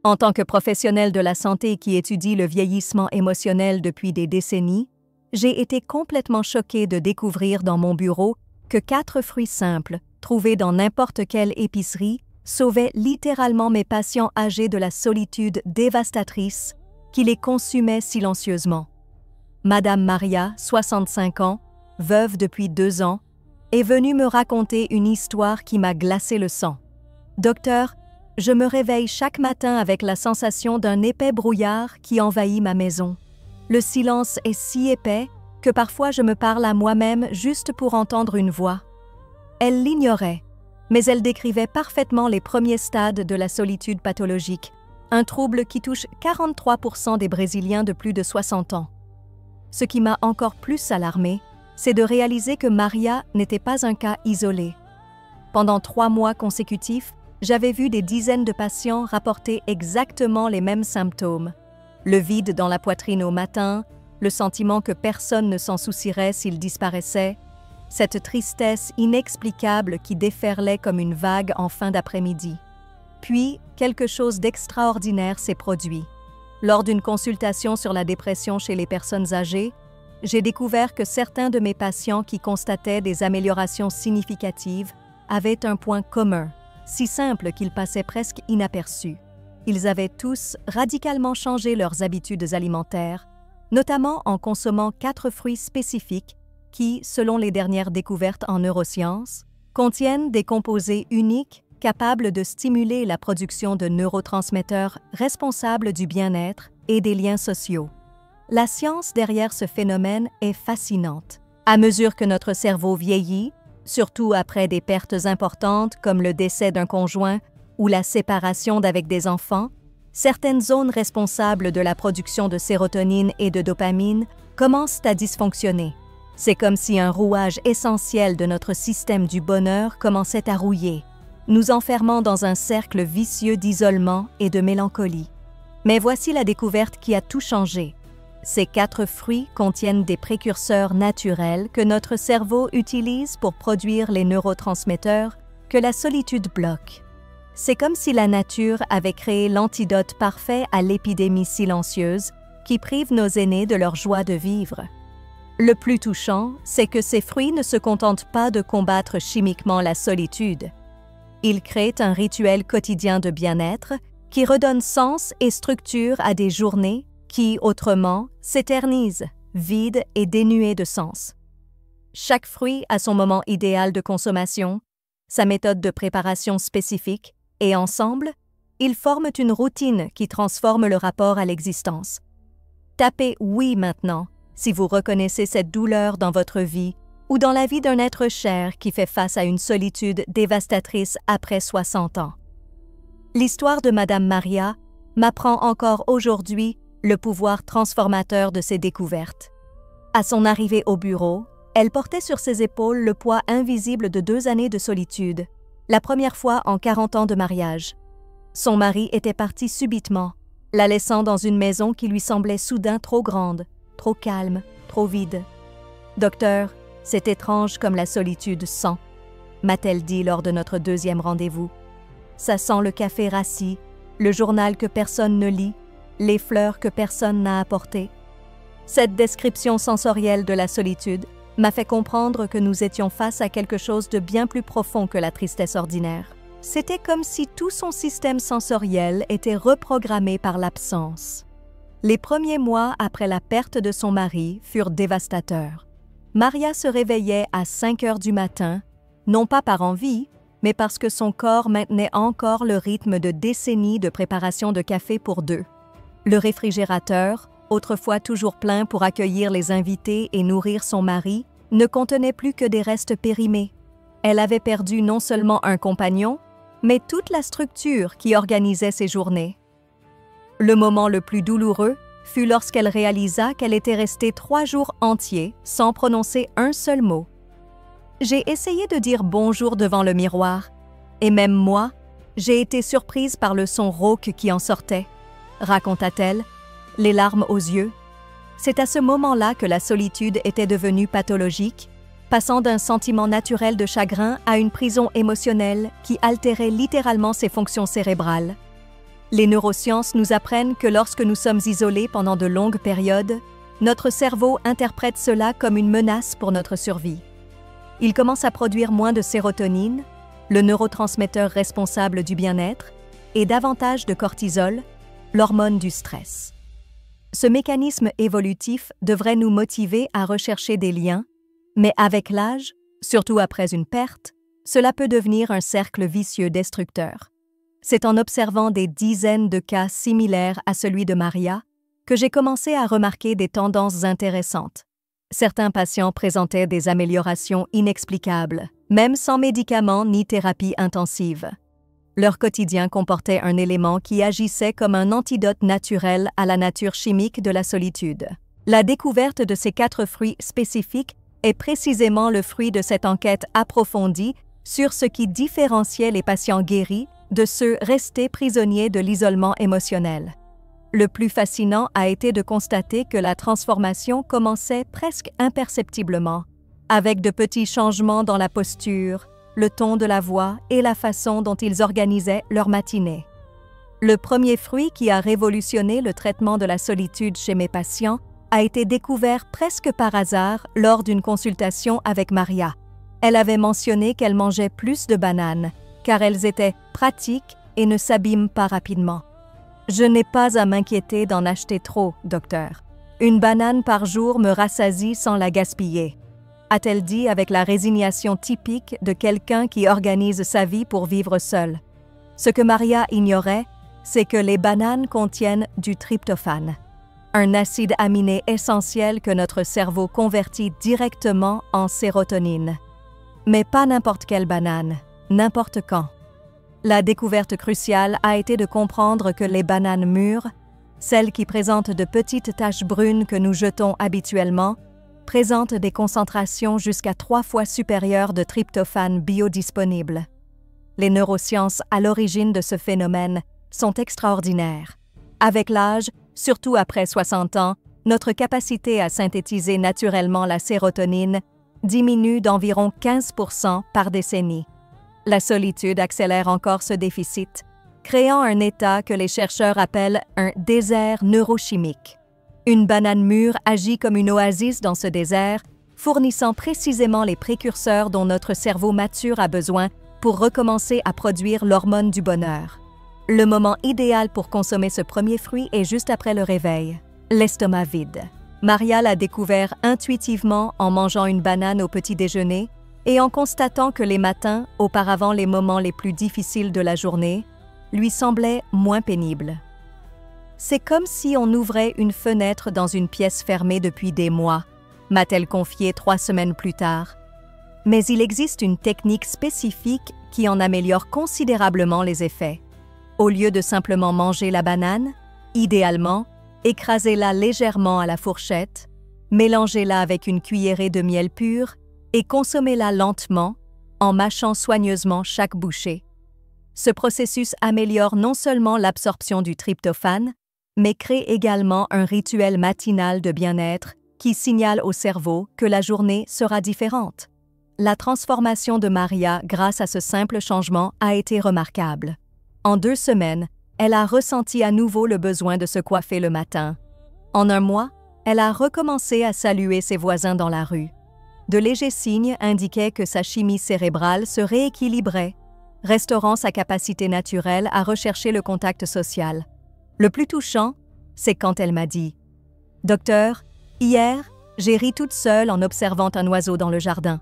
En tant que professionnel de la santé qui étudie le vieillissement émotionnel depuis des décennies, j'ai été complètement choquée de découvrir dans mon bureau que 4 fruits simples, trouvés dans n'importe quelle épicerie, sauvaient littéralement mes patients âgés de la solitude dévastatrice qui les consumait silencieusement. Madame Maria, 65 ans, veuve depuis 2 ans, est venue me raconter une histoire qui m'a glacé le sang. « Docteur, je me réveille chaque matin avec la sensation d'un épais brouillard qui envahit ma maison. Le silence est si épais que parfois je me parle à moi-même juste pour entendre une voix. » Elle l'ignorait, mais elle décrivait parfaitement les premiers stades de la solitude pathologique, un trouble qui touche 43% des Brésiliens de plus de 60 ans. Ce qui m'a encore plus alarmée, c'est de réaliser que Maria n'était pas un cas isolé. Pendant 3 mois consécutifs, j'avais vu des dizaines de patients rapporter exactement les mêmes symptômes. Le vide dans la poitrine au matin, le sentiment que personne ne s'en soucierait s'il disparaissait, cette tristesse inexplicable qui déferlait comme une vague en fin d'après-midi. Puis, quelque chose d'extraordinaire s'est produit. Lors d'une consultation sur la dépression chez les personnes âgées, j'ai découvert que certains de mes patients qui constataient des améliorations significatives avaient un point commun, si simple qu'il passait presque inaperçu. Ils avaient tous radicalement changé leurs habitudes alimentaires, notamment en consommant 4 fruits spécifiques qui, selon les dernières découvertes en neurosciences, contiennent des composés uniques capables de stimuler la production de neurotransmetteurs responsables du bien-être et des liens sociaux. La science derrière ce phénomène est fascinante. À mesure que notre cerveau vieillit, surtout après des pertes importantes comme le décès d'un conjoint ou la séparation d'avec des enfants, certaines zones responsables de la production de sérotonine et de dopamine commencent à dysfonctionner. C'est comme si un rouage essentiel de notre système du bonheur commençait à rouiller, nous enfermant dans un cercle vicieux d'isolement et de mélancolie. Mais voici la découverte qui a tout changé. Ces 4 fruits contiennent des précurseurs naturels que notre cerveau utilise pour produire les neurotransmetteurs que la solitude bloque. C'est comme si la nature avait créé l'antidote parfait à l'épidémie silencieuse qui prive nos aînés de leur joie de vivre. Le plus touchant, c'est que ces fruits ne se contentent pas de combattre chimiquement la solitude. Ils créent un rituel quotidien de bien-être qui redonne sens et structure à des journées qui, autrement, s'éternisent, vides et dénuées de sens. Chaque fruit a son moment idéal de consommation, sa méthode de préparation spécifique, et ensemble, ils forment une routine qui transforme le rapport à l'existence. Tapez « oui » maintenant si vous reconnaissez cette douleur dans votre vie ou dans la vie d'un être cher qui fait face à une solitude dévastatrice après 60 ans. L'histoire de Madame Maria m'apprend encore aujourd'hui le pouvoir transformateur de ses découvertes. À son arrivée au bureau, elle portait sur ses épaules le poids invisible de 2 années de solitude, la première fois en 40 ans de mariage. Son mari était parti subitement, la laissant dans une maison qui lui semblait soudain trop grande, trop calme, trop vide. « Docteur, c'est étrange comme la solitude sent », m'a-t-elle dit lors de notre 2e rendez-vous. « Ça sent le café rassis, le journal que personne ne lit, les fleurs que personne n'a apportées. » Cette description sensorielle de la solitude m'a fait comprendre que nous étions face à quelque chose de bien plus profond que la tristesse ordinaire. C'était comme si tout son système sensoriel était reprogrammé par l'absence. Les premiers mois après la perte de son mari furent dévastateurs. Maria se réveillait à 5 heures du matin, non pas par envie, mais parce que son corps maintenait encore le rythme de décennies de préparation de café pour 2. Le réfrigérateur, autrefois toujours plein pour accueillir les invités et nourrir son mari, ne contenait plus que des restes périmés. Elle avait perdu non seulement un compagnon, mais toute la structure qui organisait ses journées. Le moment le plus douloureux fut lorsqu'elle réalisa qu'elle était restée 3 jours entiers sans prononcer un seul mot. J'ai essayé de dire bonjour devant le miroir, et même moi, j'ai été surprise par le son rauque qui en sortait, raconta-t-elle, les larmes aux yeux. C'est à ce moment-là que la solitude était devenue pathologique, passant d'un sentiment naturel de chagrin à une prison émotionnelle qui altérait littéralement ses fonctions cérébrales. Les neurosciences nous apprennent que lorsque nous sommes isolés pendant de longues périodes, notre cerveau interprète cela comme une menace pour notre survie. Il commence à produire moins de sérotonine, le neurotransmetteur responsable du bien-être, et davantage de cortisol, l'hormone du stress. Ce mécanisme évolutif devrait nous motiver à rechercher des liens, mais avec l'âge, surtout après une perte, cela peut devenir un cercle vicieux destructeur. C'est en observant des dizaines de cas similaires à celui de Maria que j'ai commencé à remarquer des tendances intéressantes. Certains patients présentaient des améliorations inexplicables, même sans médicaments ni thérapie intensive. Leur quotidien comportait un élément qui agissait comme un antidote naturel à la nature chimique de la solitude. La découverte de ces 4 fruits spécifiques est précisément le fruit de cette enquête approfondie sur ce qui différenciait les patients guéris de ceux restés prisonniers de l'isolement émotionnel. Le plus fascinant a été de constater que la transformation commençait presque imperceptiblement, avec de petits changements dans la posture, le ton de la voix et la façon dont ils organisaient leur matinée. Le premier fruit qui a révolutionné le traitement de la solitude chez mes patients a été découvert presque par hasard lors d'une consultation avec Maria. Elle avait mentionné qu'elle mangeait plus de bananes, car elles étaient pratiques et ne s'abîment pas rapidement. « Je n'ai pas à m'inquiéter d'en acheter trop, docteur. Une banane par jour me rassasie sans la gaspiller. » a-t-elle dit avec la résignation typique de quelqu'un qui organise sa vie pour vivre seul. Ce que Maria ignorait, c'est que les bananes contiennent du tryptophane, un acide aminé essentiel que notre cerveau convertit directement en sérotonine. Mais pas n'importe quelle banane, n'importe quand. La découverte cruciale a été de comprendre que les bananes mûres, celles qui présentent de petites taches brunes que nous jetons habituellement, présentent des concentrations jusqu'à 3 fois supérieures de tryptophane biodisponible. Les neurosciences à l'origine de ce phénomène sont extraordinaires. Avec l'âge, surtout après 60 ans, notre capacité à synthétiser naturellement la sérotonine diminue d'environ 15% par décennie. La solitude accélère encore ce déficit, créant un état que les chercheurs appellent un désert neurochimique. Une banane mûre agit comme une oasis dans ce désert, fournissant précisément les précurseurs dont notre cerveau mature a besoin pour recommencer à produire l'hormone du bonheur. Le moment idéal pour consommer ce premier fruit est juste après le réveil, l'estomac vide. Maria l'a découvert intuitivement en mangeant une banane au petit déjeuner et en constatant que les matins, auparavant les moments les plus difficiles de la journée, lui semblaient moins pénibles. C'est comme si on ouvrait une fenêtre dans une pièce fermée depuis des mois, m'a-t-elle confié 3 semaines plus tard. Mais il existe une technique spécifique qui en améliore considérablement les effets. Au lieu de simplement manger la banane, idéalement, écrasez-la légèrement à la fourchette, mélangez-la avec une cuillerée de miel pur et consommez-la lentement en mâchant soigneusement chaque bouchée. Ce processus améliore non seulement l'absorption du tryptophane, mais crée également un rituel matinal de bien-être qui signale au cerveau que la journée sera différente. La transformation de Maria grâce à ce simple changement a été remarquable. En 2 semaines, elle a ressenti à nouveau le besoin de se coiffer le matin. En 1 mois, elle a recommencé à saluer ses voisins dans la rue. De légers signes indiquaient que sa chimie cérébrale se rééquilibrait, restaurant sa capacité naturelle à rechercher le contact social. Le plus touchant, c'est quand elle m'a dit « Docteur, hier, j'ai ri toute seule en observant un oiseau dans le jardin.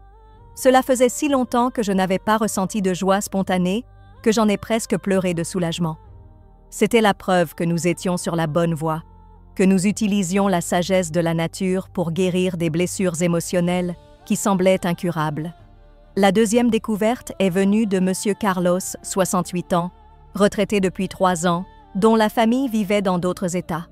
Cela faisait si longtemps que je n'avais pas ressenti de joie spontanée que j'en ai presque pleuré de soulagement. » C'était la preuve que nous étions sur la bonne voie, que nous utilisions la sagesse de la nature pour guérir des blessures émotionnelles qui semblaient incurables. La deuxième découverte est venue de M. Carlos, 68 ans, retraité depuis 3 ans, dont la famille vivait dans d'autres États.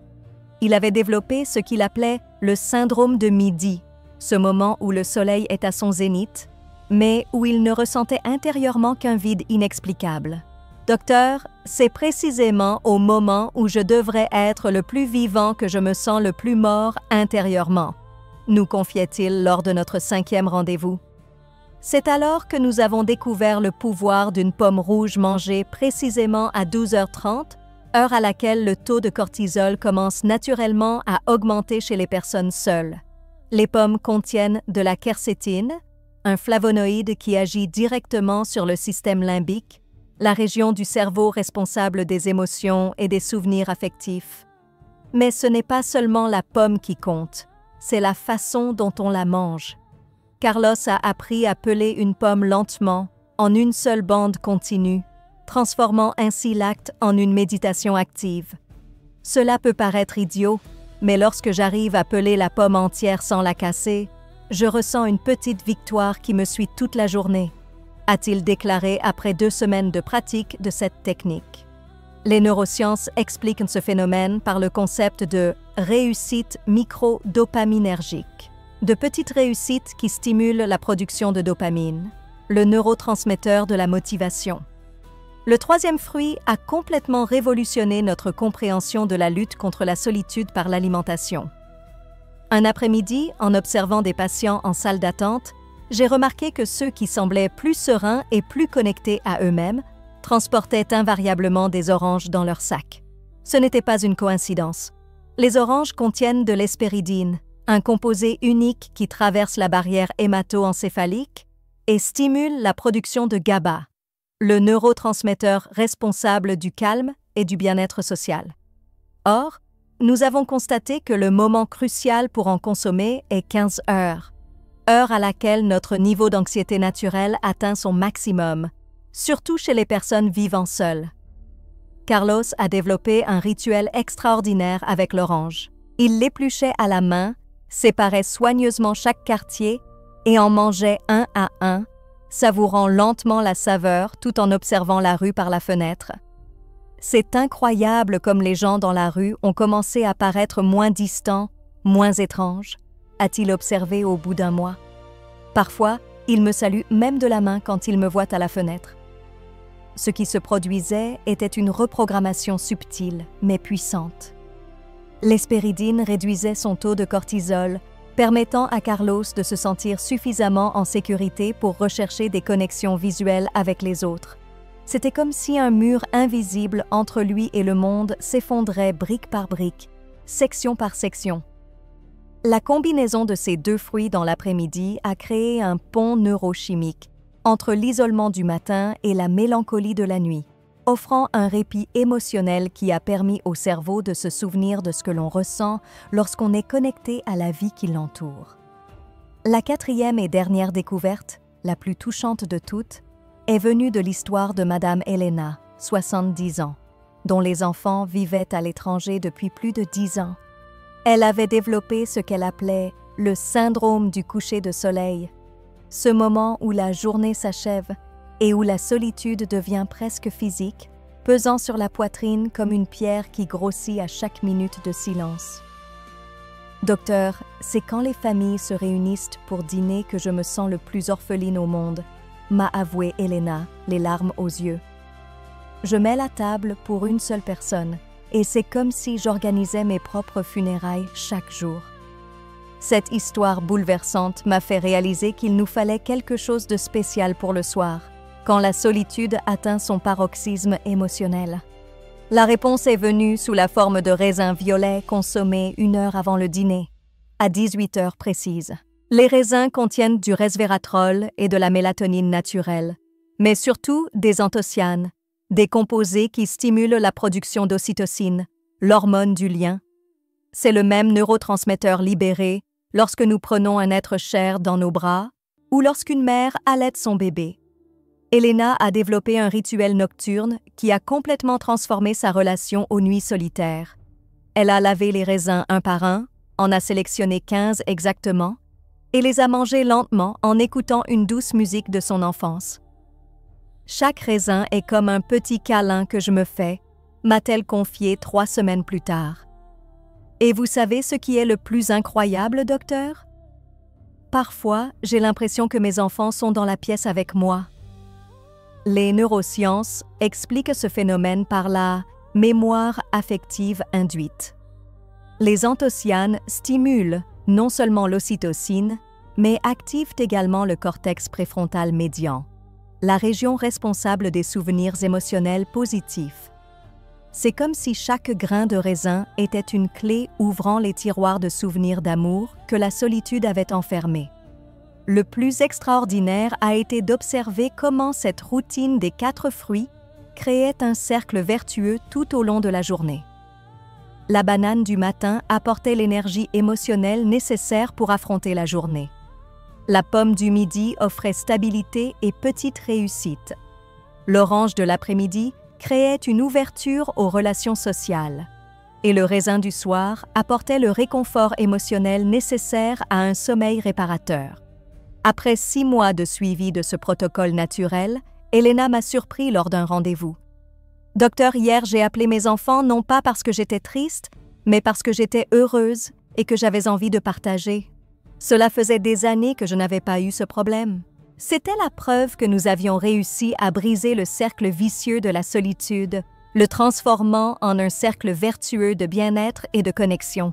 Il avait développé ce qu'il appelait le syndrome de midi, ce moment où le soleil est à son zénith, mais où il ne ressentait intérieurement qu'un vide inexplicable. « Docteur, c'est précisément au moment où je devrais être le plus vivant que je me sens le plus mort intérieurement », nous confiait-il lors de notre 5e rendez-vous. C'est alors que nous avons découvert le pouvoir d'une pomme rouge mangée précisément à 12h30 heure à laquelle le taux de cortisol commence naturellement à augmenter chez les personnes seules. Les pommes contiennent de la quercétine, un flavonoïde qui agit directement sur le système limbique, la région du cerveau responsable des émotions et des souvenirs affectifs. Mais ce n'est pas seulement la pomme qui compte, c'est la façon dont on la mange. Carlos a appris à peler une pomme lentement, en une seule bande continue, transformant ainsi l'acte en une méditation active. Cela peut paraître idiot, mais lorsque j'arrive à peler la pomme entière sans la casser, je ressens une petite victoire qui me suit toute la journée, a-t-il déclaré après 2 semaines de pratique de cette technique. Les neurosciences expliquent ce phénomène par le concept de réussite micro-dopaminergique, de petites réussites qui stimulent la production de dopamine, le neurotransmetteur de la motivation. Le 3e fruit a complètement révolutionné notre compréhension de la lutte contre la solitude par l'alimentation. Un après-midi, en observant des patients en salle d'attente, j'ai remarqué que ceux qui semblaient plus sereins et plus connectés à eux-mêmes transportaient invariablement des oranges dans leur sac. Ce n'était pas une coïncidence. Les oranges contiennent de l'hespéridine, un composé unique qui traverse la barrière hémato-encéphalique et stimule la production de GABA, le neurotransmetteur responsable du calme et du bien-être social. Or, nous avons constaté que le moment crucial pour en consommer est 15 heures, heure à laquelle notre niveau d'anxiété naturelle atteint son maximum, surtout chez les personnes vivant seules. Carlos a développé un rituel extraordinaire avec l'orange. Il l'épluchait à la main, séparait soigneusement chaque quartier et en mangeait un à un, savourant lentement la saveur tout en observant la rue par la fenêtre. C'est incroyable comme les gens dans la rue ont commencé à paraître moins distants, moins étranges, a-t-il observé au bout d'un mois. Parfois, il me salue même de la main quand il me voit à la fenêtre. Ce qui se produisait était une reprogrammation subtile, mais puissante. L'hespéridine réduisait son taux de cortisol, permettant à Carlos de se sentir suffisamment en sécurité pour rechercher des connexions visuelles avec les autres. C'était comme si un mur invisible entre lui et le monde s'effondrait brique par brique, section par section. La combinaison de ces 2 fruits dans l'après-midi a créé un pont neurochimique entre l'isolement du matin et la mélancolie de la nuit, offrant un répit émotionnel qui a permis au cerveau de se souvenir de ce que l'on ressent lorsqu'on est connecté à la vie qui l'entoure. La 4e et dernière découverte, la plus touchante de toutes, est venue de l'histoire de Madame Elena, 70 ans, dont les enfants vivaient à l'étranger depuis plus de 10 ans. Elle avait développé ce qu'elle appelait le syndrome du coucher de soleil, ce moment où la journée s'achève et où la solitude devient presque physique, pesant sur la poitrine comme une pierre qui grossit à chaque minute de silence. « Docteur, c'est quand les familles se réunissent pour dîner que je me sens le plus orpheline au monde », m'a avoué Elena, les larmes aux yeux. « Je mets la table pour une seule personne, et c'est comme si j'organisais mes propres funérailles chaque jour. » Cette histoire bouleversante m'a fait réaliser qu'il nous fallait quelque chose de spécial pour le soir, quand la solitude atteint son paroxysme émotionnel. La réponse est venue sous la forme de raisins violets consommés 1 heure avant le dîner, à 18 heures précises. Les raisins contiennent du resveratrol et de la mélatonine naturelle, mais surtout des anthocyanes, des composés qui stimulent la production d'ocytocine, l'hormone du lien. C'est le même neurotransmetteur libéré lorsque nous prenons un être cher dans nos bras ou lorsqu'une mère allaite son bébé. Elena a développé un rituel nocturne qui a complètement transformé sa relation aux nuits solitaires. Elle a lavé les raisins un par un, en a sélectionné 15 exactement, et les a mangés lentement en écoutant une douce musique de son enfance. Chaque raisin est comme un petit câlin que je me fais, m'a-t-elle confié 3 semaines plus tard. Et vous savez ce qui est le plus incroyable, docteur? Parfois, j'ai l'impression que mes enfants sont dans la pièce avec moi. Les neurosciences expliquent ce phénomène par la mémoire affective induite. Les anthocyanes stimulent non seulement l'ocytocine, mais activent également le cortex préfrontal médian, la région responsable des souvenirs émotionnels positifs. C'est comme si chaque grain de raisin était une clé ouvrant les tiroirs de souvenirs d'amour que la solitude avait enfermés. Le plus extraordinaire a été d'observer comment cette routine des 4 fruits créait un cercle vertueux tout au long de la journée. La banane du matin apportait l'énergie émotionnelle nécessaire pour affronter la journée. La pomme du midi offrait stabilité et petite réussite. L'orange de l'après-midi créait une ouverture aux relations sociales. Et le raisin du soir apportait le réconfort émotionnel nécessaire à un sommeil réparateur. Après 6 mois de suivi de ce protocole naturel, Elena m'a surpris lors d'un rendez-vous. « Docteur, hier j'ai appelé mes enfants non pas parce que j'étais triste, mais parce que j'étais heureuse et que j'avais envie de partager. Cela faisait des années que je n'avais pas eu ce problème. » C'était la preuve que nous avions réussi à briser le cercle vicieux de la solitude, le transformant en un cercle vertueux de bien-être et de connexion.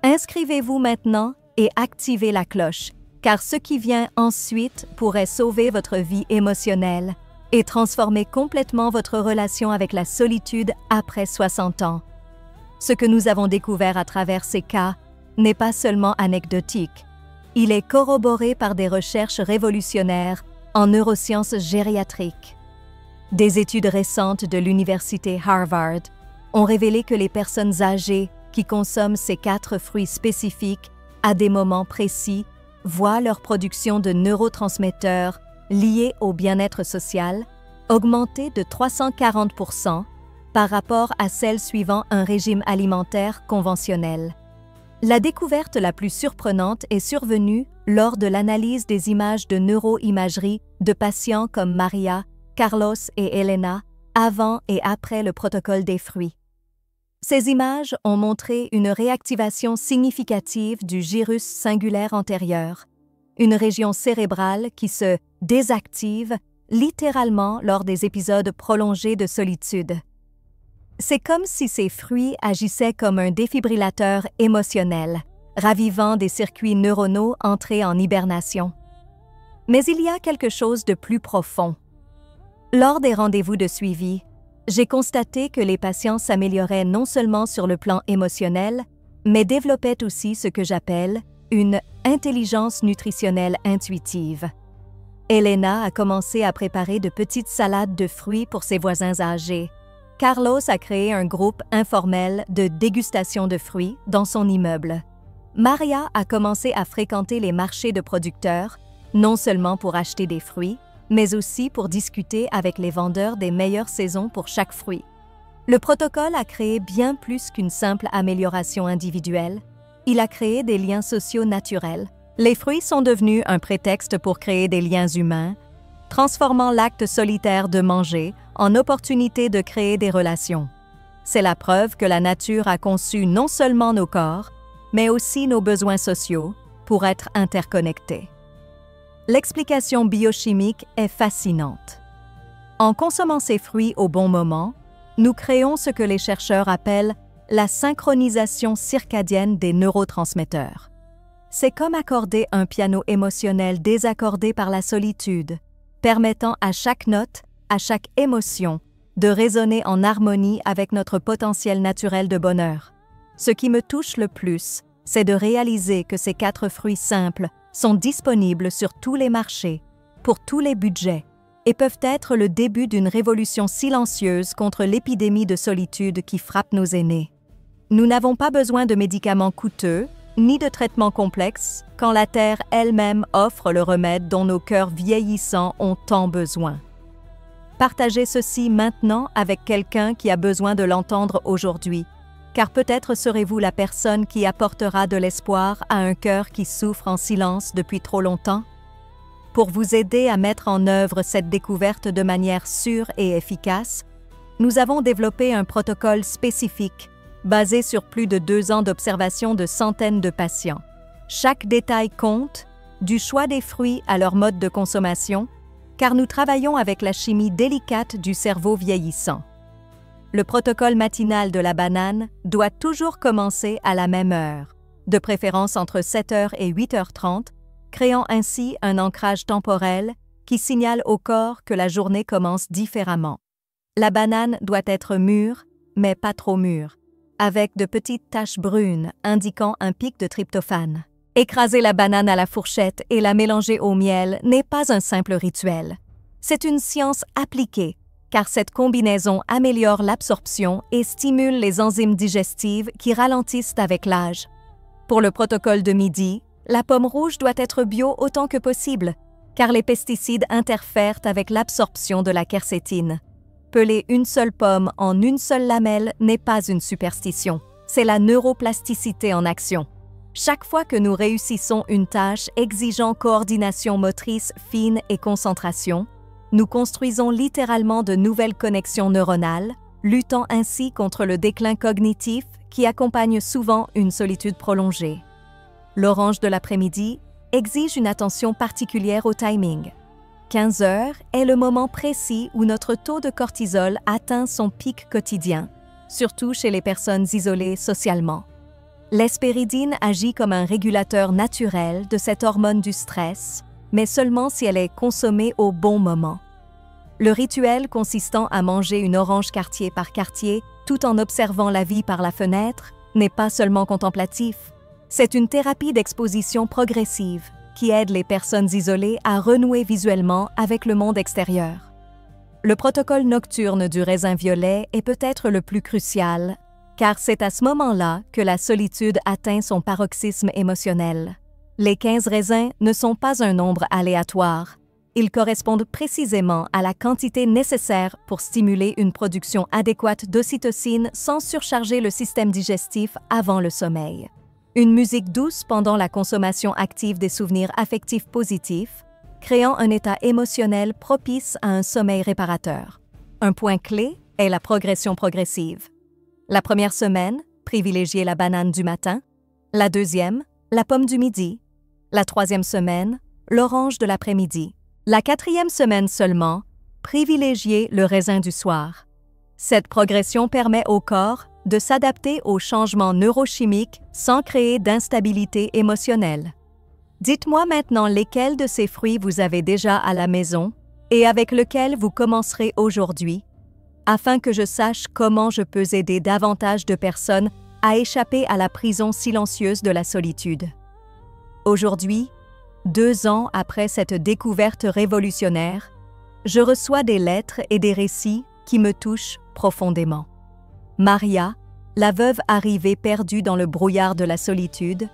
Inscrivez-vous maintenant et activez la cloche, car ce qui vient ensuite pourrait sauver votre vie émotionnelle et transformer complètement votre relation avec la solitude après 60 ans. Ce que nous avons découvert à travers ces cas n'est pas seulement anecdotique. Il est corroboré par des recherches révolutionnaires en neurosciences gériatriques. Des études récentes de l'université Harvard ont révélé que les personnes âgées qui consomment ces 4 fruits spécifiques à des moments précis voient leur production de neurotransmetteurs liés au bien-être social augmenter de 340% par rapport à celle suivant un régime alimentaire conventionnel. La découverte la plus surprenante est survenue lors de l'analyse des images de neuroimagerie de patients comme Maria, Carlos et Elena avant et après le protocole des fruits. Ces images ont montré une réactivation significative du gyrus singulaire antérieur, une région cérébrale qui se désactive littéralement lors des épisodes prolongés de solitude. C'est comme si ces fruits agissaient comme un défibrillateur émotionnel, ravivant des circuits neuronaux entrés en hibernation. Mais il y a quelque chose de plus profond. Lors des rendez-vous de suivi, j'ai constaté que les patients s'amélioraient non seulement sur le plan émotionnel, mais développaient aussi ce que j'appelle une intelligence nutritionnelle intuitive. Elena a commencé à préparer de petites salades de fruits pour ses voisins âgés. Carlos a créé un groupe informel de dégustation de fruits dans son immeuble. Maria a commencé à fréquenter les marchés de producteurs, non seulement pour acheter des fruits, mais aussi pour discuter avec les vendeurs des meilleures saisons pour chaque fruit. Le protocole a créé bien plus qu'une simple amélioration individuelle. Il a créé des liens sociaux naturels. Les fruits sont devenus un prétexte pour créer des liens humains, transformant l'acte solitaire de manger en opportunité de créer des relations. C'est la preuve que la nature a conçu non seulement nos corps, mais aussi nos besoins sociaux pour être interconnectés. L'explication biochimique est fascinante. En consommant ces fruits au bon moment, nous créons ce que les chercheurs appellent la synchronisation circadienne des neurotransmetteurs. C'est comme accorder un piano émotionnel désaccordé par la solitude, permettant à chaque note, à chaque émotion, de résonner en harmonie avec notre potentiel naturel de bonheur. Ce qui me touche le plus, c'est de réaliser que ces 4 fruits simples sont disponibles sur tous les marchés, pour tous les budgets, et peuvent être le début d'une révolution silencieuse contre l'épidémie de solitude qui frappe nos aînés. Nous n'avons pas besoin de médicaments coûteux, ni de traitements complexes, quand la Terre elle-même offre le remède dont nos cœurs vieillissants ont tant besoin. Partagez ceci maintenant avec quelqu'un qui a besoin de l'entendre aujourd'hui, car peut-être serez-vous la personne qui apportera de l'espoir à un cœur qui souffre en silence depuis trop longtemps. Pour vous aider à mettre en œuvre cette découverte de manière sûre et efficace, nous avons développé un protocole spécifique basé sur plus de 2 ans d'observation de centaines de patients. Chaque détail compte, du choix des fruits à leur mode de consommation, car nous travaillons avec la chimie délicate du cerveau vieillissant. Le protocole matinal de la banane doit toujours commencer à la même heure, de préférence entre 7h et 8h30, créant ainsi un ancrage temporel qui signale au corps que la journée commence différemment. La banane doit être mûre, mais pas trop mûres, avec de petites taches brunes indiquant un pic de tryptophane. Écraser la banane à la fourchette et la mélanger au miel n'est pas un simple rituel. C'est une science appliquée, car cette combinaison améliore l'absorption et stimule les enzymes digestives qui ralentissent avec l'âge. Pour le protocole de midi, la pomme rouge doit être bio autant que possible, car les pesticides interfèrent avec l'absorption de la quercétine. Peler une seule pomme en une seule lamelle n'est pas une superstition, c'est la neuroplasticité en action. Chaque fois que nous réussissons une tâche exigeant coordination motrice fine et concentration, nous construisons littéralement de nouvelles connexions neuronales, luttant ainsi contre le déclin cognitif qui accompagne souvent une solitude prolongée. L'orange de l'après-midi exige une attention particulière au timing. 15 heures est le moment précis où notre taux de cortisol atteint son pic quotidien, surtout chez les personnes isolées socialement. L'hespéridine agit comme un régulateur naturel de cette hormone du stress, mais seulement si elle est consommée au bon moment. Le rituel consistant à manger une orange quartier par quartier tout en observant la vie par la fenêtre n'est pas seulement contemplatif. C'est une thérapie d'exposition progressive qui aide les personnes isolées à renouer visuellement avec le monde extérieur. Le protocole nocturne du raisin violet est peut-être le plus crucial, car c'est à ce moment-là que la solitude atteint son paroxysme émotionnel. Les 15 raisins ne sont pas un nombre aléatoire. Ils correspondent précisément à la quantité nécessaire pour stimuler une production adéquate d'ocytocine sans surcharger le système digestif avant le sommeil. Une musique douce pendant la consommation active des souvenirs affectifs positifs, créant un état émotionnel propice à un sommeil réparateur. Un point clé est la progression progressive. La première semaine, privilégiez la banane du matin. La deuxième, la pomme du midi. La troisième semaine, l'orange de l'après-midi. La quatrième semaine seulement, privilégiez le raisin du soir. Cette progression permet au corps de s'adapter aux changements neurochimiques sans créer d'instabilité émotionnelle. Dites-moi maintenant lesquels de ces fruits vous avez déjà à la maison et avec lesquels vous commencerez aujourd'hui, afin que je sache comment je peux aider davantage de personnes à échapper à la prison silencieuse de la solitude. Aujourd'hui, 2 ans après cette découverte révolutionnaire, je reçois des lettres et des récits qui me touchent profondément. Maria, la veuve arrivée perdue dans le brouillard de la solitude,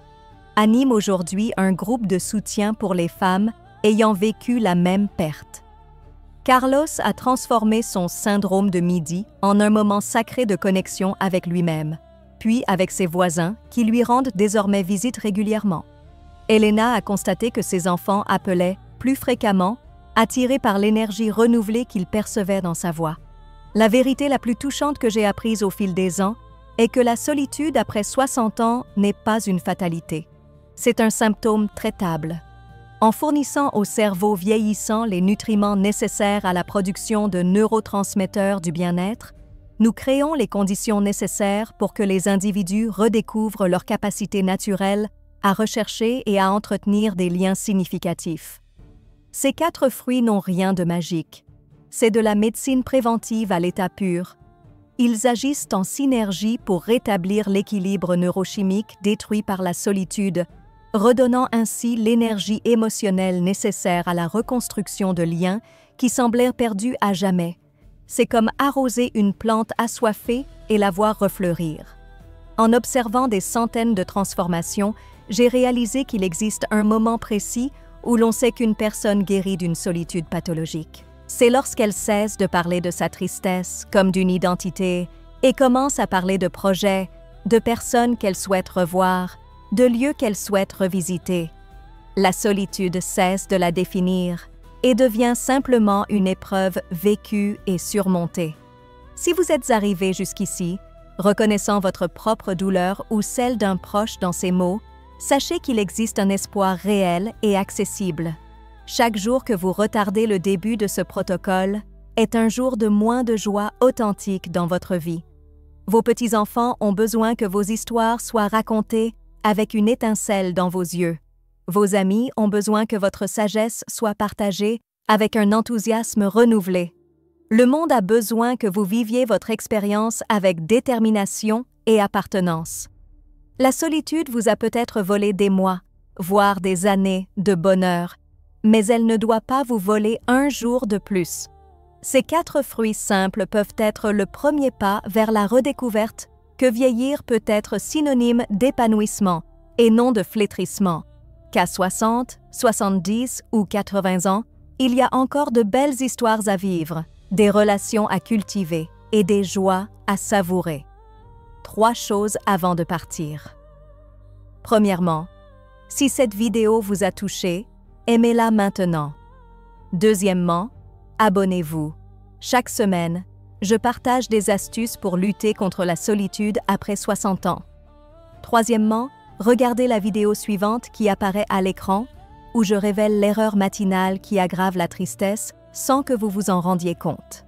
anime aujourd'hui un groupe de soutien pour les femmes ayant vécu la même perte. Carlos a transformé son syndrome de midi en un moment sacré de connexion avec lui-même, puis avec ses voisins qui lui rendent désormais visite régulièrement. Elena a constaté que ses enfants appelaient plus fréquemment, attirés par l'énergie renouvelée qu'ils percevaient dans sa voix. La vérité la plus touchante que j'ai apprise au fil des ans est que la solitude après 60 ans n'est pas une fatalité. C'est un symptôme traitable. En fournissant au cerveau vieillissant les nutriments nécessaires à la production de neurotransmetteurs du bien-être, nous créons les conditions nécessaires pour que les individus redécouvrent leur capacité naturelle à rechercher et à entretenir des liens significatifs. Ces 4 fruits n'ont rien de magique. C'est de la médecine préventive à l'état pur. Ils agissent en synergie pour rétablir l'équilibre neurochimique détruit par la solitude, redonnant ainsi l'énergie émotionnelle nécessaire à la reconstruction de liens qui semblaient perdus à jamais. C'est comme arroser une plante assoiffée et la voir refleurir. En observant des centaines de transformations, j'ai réalisé qu'il existe un moment précis où l'on sait qu'une personne guérit d'une solitude pathologique. C'est lorsqu'elle cesse de parler de sa tristesse comme d'une identité et commence à parler de projets, de personnes qu'elle souhaite revoir, de lieux qu'elle souhaite revisiter. La solitude cesse de la définir et devient simplement une épreuve vécue et surmontée. Si vous êtes arrivé jusqu'ici, reconnaissant votre propre douleur ou celle d'un proche dans ces mots, sachez qu'il existe un espoir réel et accessible. Chaque jour que vous retardez le début de ce protocole est un jour de moins de joie authentique dans votre vie. Vos petits-enfants ont besoin que vos histoires soient racontées avec une étincelle dans vos yeux. Vos amis ont besoin que votre sagesse soit partagée avec un enthousiasme renouvelé. Le monde a besoin que vous viviez votre expérience avec détermination et appartenance. La solitude vous a peut-être volé des mois, voire des années de bonheur, mais elle ne doit pas vous voler un jour de plus. Ces 4 fruits simples peuvent être le premier pas vers la redécouverte que vieillir peut être synonyme d'épanouissement et non de flétrissement, qu'à 60, 70 ou 80 ans, il y a encore de belles histoires à vivre, des relations à cultiver et des joies à savourer. 3 choses avant de partir. Premièrement, si cette vidéo vous a touché, aimez-la maintenant. Deuxièmement, abonnez-vous. Chaque semaine, je partage des astuces pour lutter contre la solitude après 60 ans. Troisièmement, regardez la vidéo suivante qui apparaît à l'écran où je révèle l'erreur matinale qui aggrave la tristesse sans que vous vous en rendiez compte.